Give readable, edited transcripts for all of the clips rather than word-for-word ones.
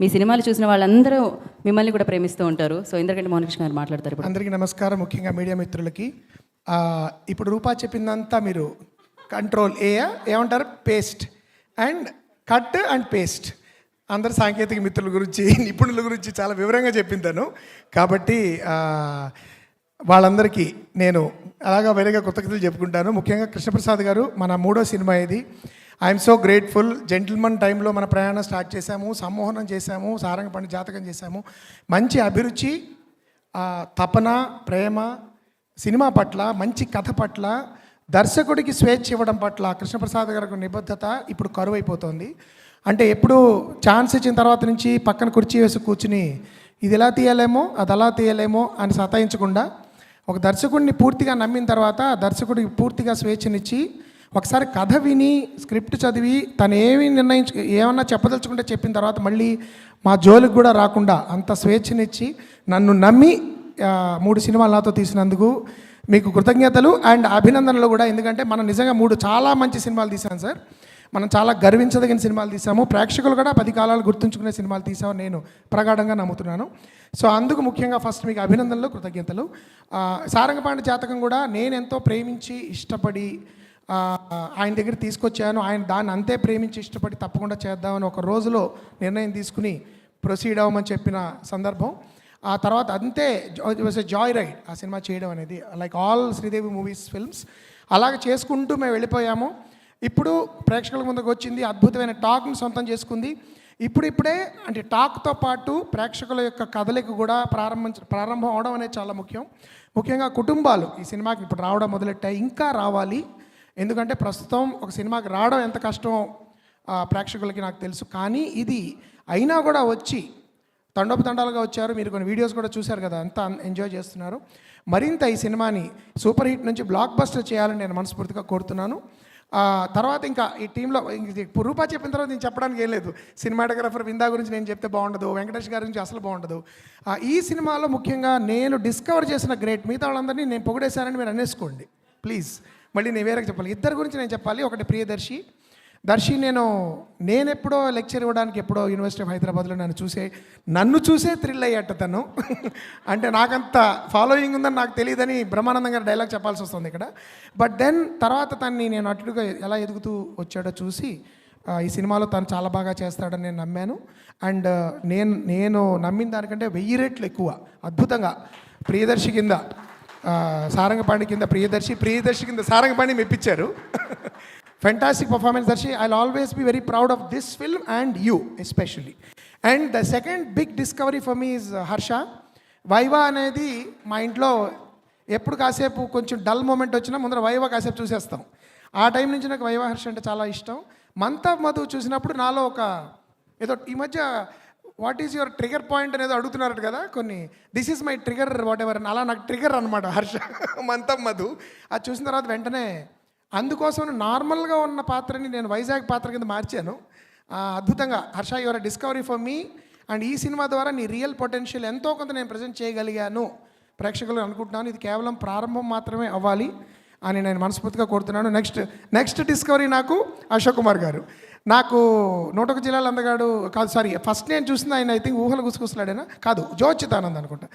మీ సినిమాలు చూసిన వాళ్ళందరూ మిమ్మల్ని కూడా ప్రేమిస్తూ ఉంటారు. సో ఇంద్రకంటి మోహనకృష్ణ గారు మాట్లాడతారు ఇప్పుడు. అందరికీ నమస్కారం, ముఖ్యంగా మీడియా మిత్రులకి. ఇప్పుడు రూపా చెప్పిందంతా మీరు కంట్రోల్ ఏమంటారు, paste and cut and paste. అందరు సాంకేతిక మిత్రుల గురించి, నిపుణుల గురించి చాలా వివరంగా చెప్పిందాను. కాబట్టి వాళ్ళందరికీ నేను అలాగా వేరేగా కృతజ్ఞతలు చెప్పుకుంటాను. ముఖ్యంగా కృష్ణప్రసాద్ గారు, మన 3వ సినిమా ఇది. I'm so grateful. జెంటిల్మన్ టైంలో మన ప్రయాణం స్టార్ట్ చేశాము, సమ్మోహనం చేశాము, సారంగపాణి జాతకం చేశాము. మంచి అభిరుచి, తపన, ప్రేమ, సినిమా పట్ల, మంచి కథ పట్ల, దర్శకుడికి స్వేచ్ఛ ఇవ్వడం పట్ల కృష్ణప్రసాద్ గారికి నిబద్ధత ఇప్పుడు కరువైపోతుంది. అంటే ఎప్పుడు ఛాన్స్ ఇచ్చిన తర్వాత నుంచి పక్కన కుర్చీ వేసి కూర్చుని ఇది ఎలా తీయలేమో అది అలా తీయలేమో అని సతాయించకుండా, ఒక దర్శకుడిని పూర్తిగా నమ్మిన తర్వాత దర్శకుడికి పూర్తిగా స్వేచ్ఛనిచ్చి, ఒకసారి కథ విని స్క్రిప్ట్ చదివి తను ఏమన్నా చెప్పదలుచుకుంటే చెప్పిన తర్వాత మళ్ళీ మా జోలికి కూడా రాకుండా అంత స్వేచ్ఛనిచ్చి నన్ను నమ్మి 3 సినిమాలు నాతో తీసినందుకు మీకు కృతజ్ఞతలు అండ్ అభినందనలు కూడా. ఎందుకంటే మనం నిజంగా 3 చాలా మంచి సినిమాలు తీసాం సార్. మనం చాలా గర్వించదగిన సినిమాలు తీసాము. ప్రేక్షకులు కూడా 10 కాలాలు గుర్తుంచుకునే సినిమాలు తీసామని నేను ప్రగాఢంగా నమ్ముతున్నాను. సో అందుకు ముఖ్యంగా ఫస్ట్ మీకు అభినందనలు, కృతజ్ఞతలు. సారంగపాణి జాతకం కూడా నేను ఎంతో ప్రేమించి ఇష్టపడి ఆయన దగ్గర తీసుకొచ్చాను. ఆయన దాన్ని అంతే ప్రేమించి ఇష్టపడి తప్పకుండా చేద్దామని ఒక రోజులో నిర్ణయం తీసుకుని ప్రొసీడ్ అవ్వమని చెప్పిన సందర్భం. ఆ తర్వాత అంతే జాయ్ రైడ్ ఆ సినిమా చేయడం అనేది, like all Sridevi movies films అలాగే చేసుకుంటూ మేము వెళ్ళిపోయాము. ఇప్పుడు ప్రేక్షకుల ముందుకు వచ్చింది, అద్భుతమైన టాక్ని సొంతం చేసుకుంది. ఇప్పుడే అంటే టాక్తో పాటు ప్రేక్షకుల యొక్క కథలకు కూడా ప్రారంభం అవడం అనేది చాలా ముఖ్యం. ముఖ్యంగా కుటుంబాలు ఈ సినిమాకి ఇప్పుడు రావడం మొదలెట్టాయి, ఇంకా రావాలి. ఎందుకంటే ప్రస్తుతం ఒక సినిమాకి రావడం ఎంత కష్టం ప్రేక్షకులకి నాకు తెలుసు. కానీ ఇది అయినా కూడా వచ్చి తండోపతండాలుగా వచ్చారు. మీరు కొన్ని వీడియోస్ కూడా చూశారు కదా, అంతా ఎంజాయ్ చేస్తున్నారు. మరింత ఈ సినిమాని సూపర్ హిట్ నుంచి బ్లాక్ బస్టర్ చేయాలని నేను మనస్ఫూర్తిగా కోరుతున్నాను. తర్వాత ఇంకా ఈ టీంలో రూపా చెప్పిన తర్వాత నేను చెప్పడానికి ఏం లేదు. సినిమాటోగ్రఫర్ విందా గురించి నేను చెప్తే బాగుండదు, వెంకటేష్ గారి గురించి అసలు బాగుండదు. ఈ సినిమాలో ముఖ్యంగా నేను డిస్కవర్ చేసిన గ్రేట్, మిగతా వాళ్ళందరినీ నేను పొగిడేశానని మీరు అనేసుకోండి ప్లీజ్. మళ్ళీ నేను వేరేగా చెప్పాలి. ఇద్దరు గురించి నేను చెప్పాలి. ఒకటి ప్రియదర్శి. నేను ఎప్పుడో లెక్చర్ ఇవ్వడానికి ఎప్పుడో యూనివర్సిటీ ఆఫ్ హైదరాబాద్లో నన్ను చూసే థ్రిల్ అయ్యట తను. అంటే నాకంత ఫాలోయింగ్ ఉందని నాకు తెలియదని బ్రహ్మానందం గారు డైలాగ్ చెప్పాల్సి వస్తుంది ఇక్కడ. బట్ దెన్ తర్వాత తన్ని నేను అటుగా ఎలా ఎదుగుతూ వచ్చాడో చూసి ఈ సినిమాలో తను చాలా బాగా చేస్తాడని నేను నమ్మాను. అండ్ నేను నమ్మిన దానికంటే 1000 రెట్లు ఎక్కువ అద్భుతంగా ప్రియదర్శి కింద సారంగపాణి కింద ప్రియదర్శి కింద సారంగపాణి మెప్పించారు. Fantastic performance Darshi. I always be very proud of this film and you especially. And the second big discovery for me is Harsha. Viva అనేది మా ఇంట్లో ఎప్పుడు కాసేపు కొంచెం డల్ మూమెంట్ వచ్చినా ముందర వైవా కాసేపు చూసేస్తాం. ఆ టైం నుంచి నాకు వైవా హర్ష అంటే చాలా ఇష్టం. మంత్ ఆఫ్ మధు చూసినప్పుడు నాలో ఒక ఏదో ఈ మధ్య what is your trigger point అనేది అడుగుతున్నారు కదా కొన్ని, this is my trigger what ever, అలా నాకు ట్రిగర్ అనమాట హర్ష మంత్ ఆఫ్ మధు. అది చూసిన తర్వాత వెంటనే అందుకోసం నార్మల్గా ఉన్న పాత్రని నేను వైజాగ్ పాత్ర కింద మార్చాను. అద్భుతంగా Harsha, your discovery for me. And ఈ సినిమా ద్వారా నీ రియల్ పొటెన్షియల్ ఎంతో కొంత నేను ప్రజెంట్ చేయగలిగాను ప్రేక్షకులు అనుకుంటున్నాను. ఇది కేవలం ప్రారంభం మాత్రమే అవ్వాలి అని నేను మనస్ఫూర్తిగా కోరుతున్నాను. నెక్స్ట్ డిస్కవరీ నాకు అశోక్ కుమార్ గారు. నాకు 101 జిల్లాల అందగాడు కాదు, సారీ, ఫస్ట్ నేను చూసింది ఆయన ఐ థింక్ ఊహలు గుసగుసలాడేనా కాదు, జోచితానంద్ అనుకుంటా.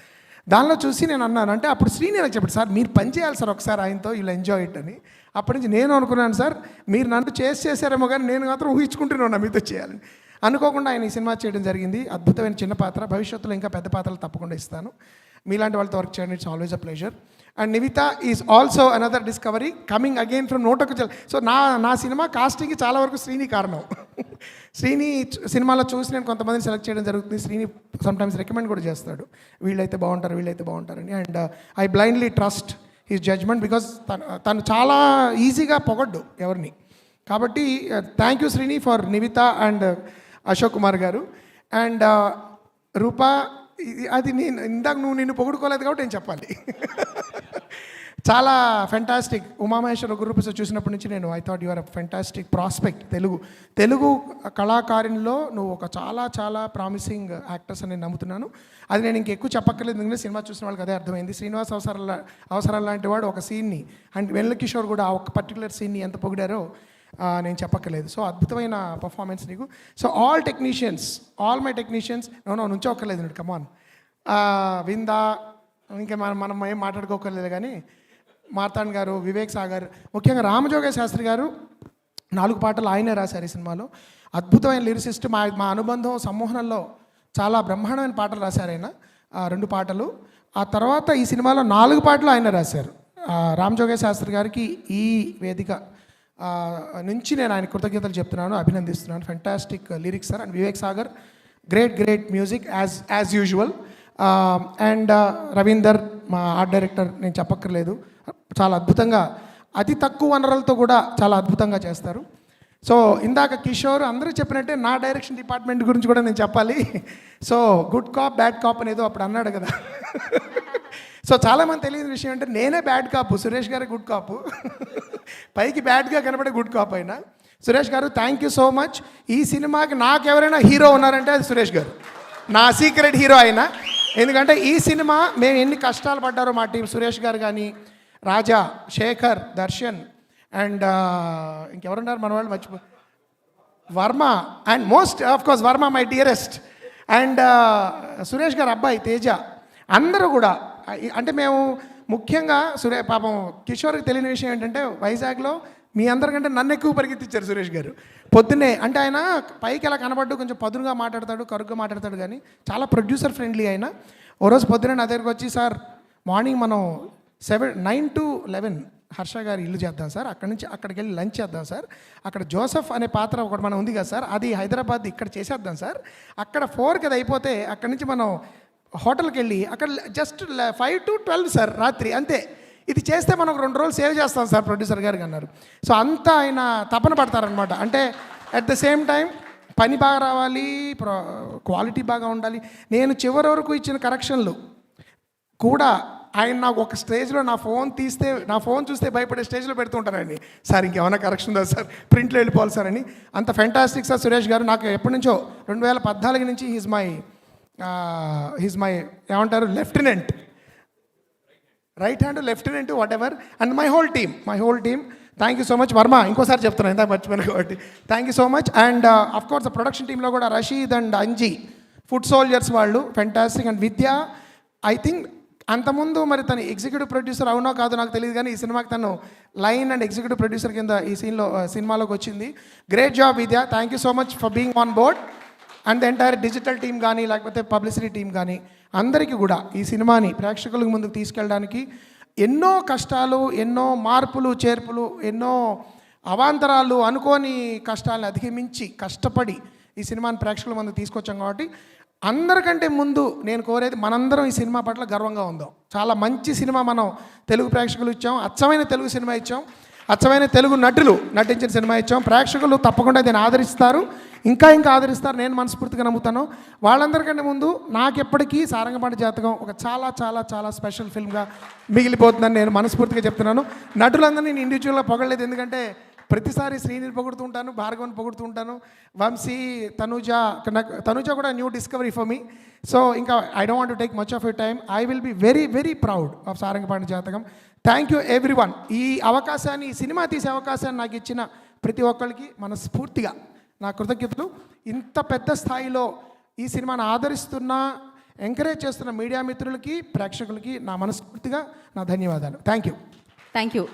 దానిలో చూసి నేను అన్నాను, అంటే అప్పుడు శ్రీని నాకు చెప్పాడు, సార్ మీరు పని చేయాలి సార్ ఒకసారి ఆయనతో, ఇలా ఎంజాయ్ ఇట్ అని. అప్పటి నుంచి నేను అనుకున్నాను, సార్ మీరు నన్ను చేసేసారేమో కానీ నేను మాత్రం ఊహించుకుంటున్నాను మీతో చేయాలని. అనుకోకుండా ఆయన ఈ సినిమా చేయడం జరిగింది. అద్భుతమైన చిన్న పాత్ర, భవిష్యత్తులో ఇంకా పెద్ద పాత్రలు తప్పకుండా ఇస్తాను. మీలాంటి వాళ్ళతో వర్క్ చేయడం it's always a pleasure. And Nivitha is also another discovery coming again from 101 జిల్లా. సో నా సినిమా కాస్టింగ్కి చాలా వరకు శ్రీని కారణం. శ్రీని సినిమాలో చూసి నేను కొంతమందిని సెలెక్ట్ చేయడం జరుగుతుంది. శ్రీని సమ్టైమ్స్ రికమెండ్ కూడా చేస్తాడు, వీళ్ళైతే బాగుంటారని. And I blindly trust his judgement because తను చాలా ఈజీగా పొగడ్డు ఎవరిని. కాబట్టి thank you Srini for Nivitha and Ashok Kumar garu. And రూపా, అది ఇందాక నిన్ను పొగుడుకోలేదు కాబట్టి నేను చెప్పాలి. చాలా ఫెంటాస్టిక్. ఉమామహేశ్వర గురుప్రసాద్ చూసినప్పటి నుంచి నేను I thought your a fantastic prospect. Telugu కళాకారునిలో నువ్వు ఒక చాలా ప్రామిసింగ్ యాక్టర్స్ అని నేను నమ్ముతున్నాను. అది నేను ఇంకెక్కువ చెప్పక్కర్లేదు, ఎందుకంటే సినిమా చూసిన వాళ్ళకి అదే అర్థమైంది. శ్రీనివాస్ అవసరాలు లాంటి వాడు ఒక సీన్ని, అండ్ వెన్నెల కిషోర్ కూడా ఆ ఒక పర్టికులర్ సీన్ని ఎంత పొగిడారో నేను చెప్పక్కర్లేదు. సో అద్భుతమైన పర్ఫార్మెన్స్ నీకు. సో ఆల్ మై టెక్నీషియన్స్ నుంచోక్కర్లేదు నువ్వు, కమాన్. విందా, ఇంకా మనం ఏం మాట్లాడుకోకర్లేదు కానీ మార్తాండ్ గారు, వివేక్ సాగర్, ముఖ్యంగా రామజోగ శాస్త్రి గారు 4 పాటలు ఆయనే రాశారు ఈ సినిమాలో. అద్భుతమైన లిరిసిస్ట్. మా అనుబంధం సమ్మోహనంలో చాలా బ్రహ్మాండమైన పాటలు రాశారు ఆయన, 2 పాటలు. ఆ తర్వాత ఈ సినిమాలో 4 పాటలు ఆయన రాశారు. రామజోగ శాస్త్రి గారికి ఈ వేదిక నుంచి నేను ఆయన కృతజ్ఞతలు చెప్తున్నాను, అభినందిస్తున్నాను. Fantastic lyrics sir. And Vivek Sagar, great music as usual. And Ravinder, మా ఆర్ట్ డైరెక్టర్, నేను చెప్పక్కర్లేదు, చాలా అద్భుతంగా, అతి తక్కువ వనరులతో కూడా చాలా అద్భుతంగా చేస్తారు. సో ఇందాక కిషోర్ అందరూ చెప్పినట్టే నా డైరెక్షన్ డిపార్ట్మెంట్ గురించి కూడా నేను చెప్పాలి. So good cop bad cop అనేదో అప్పుడు అన్నాడు కదా. సో చాలామంది తెలియని విషయం అంటే నేనే బ్యాడ్ కాపు, సురేష్ గారే గుడ్ కాపు. పైకి బ్యాడ్గా కనబడే గుడ్ కాప్ అయినా. సురేష్ గారు థ్యాంక్ యూ సో మచ్. ఈ సినిమాకి నాకు ఎవరైనా హీరో ఉన్నారంటే అది సురేష్ గారు, నా సీక్రెట్ హీరో ఆయన. ఎందుకంటే ఈ సినిమా మేము ఎన్ని కష్టాలు పడ్డారో మా టీం, సురేష్ గారు కానీ, రాజా, శేఖర్, దర్శన్ అండ్ ఇంకెవరున్నారు మన వాళ్ళు మర్చిపో, Varma, and most of course Varma my dearest, and Suresh గారు అబ్బాయి తేజ, అందరూ కూడా. అంటే మేము ముఖ్యంగా పాపం కిషోర్కి తెలియని విషయం ఏంటంటే వైజాగ్లో మీ అందరికంటే నన్ను ఎక్కువ పరిగెత్తిచ్చారు సురేష్ గారు. పొద్దున్నే అంటే ఆయన పైకి ఎలా కనబడ్డు, కొంచెం పదునుగా మాట్లాడతాడు, కరుగ్గా మాట్లాడతాడు, కానీ చాలా ప్రొడ్యూసర్ ఫ్రెండ్లీ ఆయన. ఓ రోజు పొద్దున్నే నా దగ్గరికి వచ్చి, సార్ మార్నింగ్ మనం 9 to 11 హర్ష గారి ఇల్లు చేద్దాం సార్, అక్కడి నుంచి అక్కడికి వెళ్ళి లంచ్ చేద్దాం సార్, అక్కడ జోసెఫ్ అనే పాత్ర ఒకటి మనం ఉంది కదా సార్, అది హైదరాబాద్ ఇక్కడ చేసేద్దాం సార్, అక్కడ 4కి అది అయిపోతే అక్కడి నుంచి మనం హోటల్కి వెళ్ళి అక్కడ జస్ట్ 5 to 12 సార్ రాత్రి, అంతే. ఇది చేస్తే మనం 2 రోజులు సేవ్ చేస్తాం సార్ ప్రొడ్యూసర్ గారికి అన్నారు. సో అంతా ఆయన తపన పడతారనమాట. అంటే అట్ ద సేమ్ టైం పని బాగా రావాలి, క్వాలిటీ బాగా ఉండాలి. నేను చివరి వరకు ఇచ్చిన కరెక్షన్లు కూడా ఆయన నాకు ఒక స్టేజ్లో నా ఫోన్ చూస్తే భయపడే స్టేజ్లో పెడుతుంటానండి. సార్ ఇంకేమైనా కరెక్షన్ ఉందా సార్, ప్రింట్లో వెళ్ళిపోవాలి సార్ అని. అంత ఫెంటాస్టిక్ సార్ సురేష్ గారు. నాకు ఎప్పటి నుంచో 2014 నుంచి హీజ్ మై ఏమంటారు lieutenant, right hand lieutenant, whatever. And my whole team thank you so much. Varma ఇంకోసారి చెప్తున్నాను, ఇంత మర్చిపోయాను కాబట్టి thank you so much. And of course production టీంలో కూడా Rasheed and Anji, food soldiers వాళ్ళు fantastic. And Vidya, I think అంతకుముందు మరి తను ఎగ్జిక్యూటివ్ ప్రొడ్యూసర్ అవునో కాదో నాకు తెలియదు, కానీ ఈ సినిమాకి తను లైన్ అండ్ ఎగ్జిక్యూటివ్ ప్రొడ్యూసర్ కింద ఈ సినిమాలోకి వచ్చింది. Great job Vidya, thank you so much for being on board. And the entire digital team కానీ లేకపోతే పబ్లిసిటీ టీం కానీ అందరికీ కూడా ఈ సినిమాని ప్రేక్షకులకు ముందుకు తీసుకెళ్ళడానికి ఎన్నో కష్టాలు, ఎన్నో మార్పులు చేర్పులు, ఎన్నో అవాంతరాలు, అనుకోని కష్టాలను అధిగమించి కష్టపడి ఈ సినిమాని ప్రేక్షకుల ముందుకు తీసుకొచ్చాం. కాబట్టి అందరికంటే ముందు నేను కోరేది మనందరం ఈ సినిమా పట్ల గర్వంగా ఉందాం. చాలా మంచి సినిమా మనం తెలుగు ప్రేక్షకులు ఇచ్చాం, అచ్చమైన తెలుగు సినిమా ఇచ్చాం, అచ్చమైన తెలుగు నటులు నటించిన సినిమా ఇచ్చాం. ప్రేక్షకులు తప్పకుండా దీన్ని ఆదరిస్తారు, ఇంకా ఆదరిస్తారు, నేను మనస్ఫూర్తిగా నమ్ముతాను. వాళ్ళందరికంటే ముందు నాకెప్పటికీ సారంగపాణి జాతకం ఒక చాలా చాలా చాలా స్పెషల్ ఫిల్మ్గా మిగిలిపోతుందని నేను మనస్ఫూర్తిగా చెప్తున్నాను. నటులందరినీ నేను ఇండివిజువల్గా పొగడలేదు, ఎందుకంటే ప్రతిసారి శ్రీని పొగుడుతూ ఉంటాను, భార్గవన్ పొగుడుతూ ఉంటాను, వంశీ, తనుజ కూడా new discovery for me. So ఇంకా I don't want to take much of your time. I will be very proud of Sarangapani జాతకం. Thank you everyone. ఈ అవకాశాన్ని, ఈ సినిమా తీసే అవకాశాన్ని నాకు ఇచ్చిన ప్రతి ఒక్కరికి మనస్ఫూర్తిగా నా కృతజ్ఞతలు. ఇంత పెద్ద స్థాయిలో ఈ సినిమాను ఆదరిస్తున్న, ఎంకరేజ్ చేస్తున్న మీడియా మిత్రులకి, ప్రేక్షకులకి నా మనస్ఫూర్తిగా నా ధన్యవాదాలు. Thank you.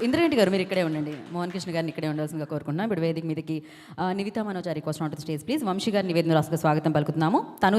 ఇంద్రరెడ్డి గారు మీరు ఇక్కడే ఉండండి, మోహన్ కృష్ణ గారిని ఇక్కడే ఉండాల్సిందిగా కోరుకుంటున్నాం. ఇప్పుడు వేదిక మీదకి Nivitha Manoj request on to the stage please. Vamshi గారిని వేదిక రాసుగా స్వాగతం పలుకుతున్నాము. తను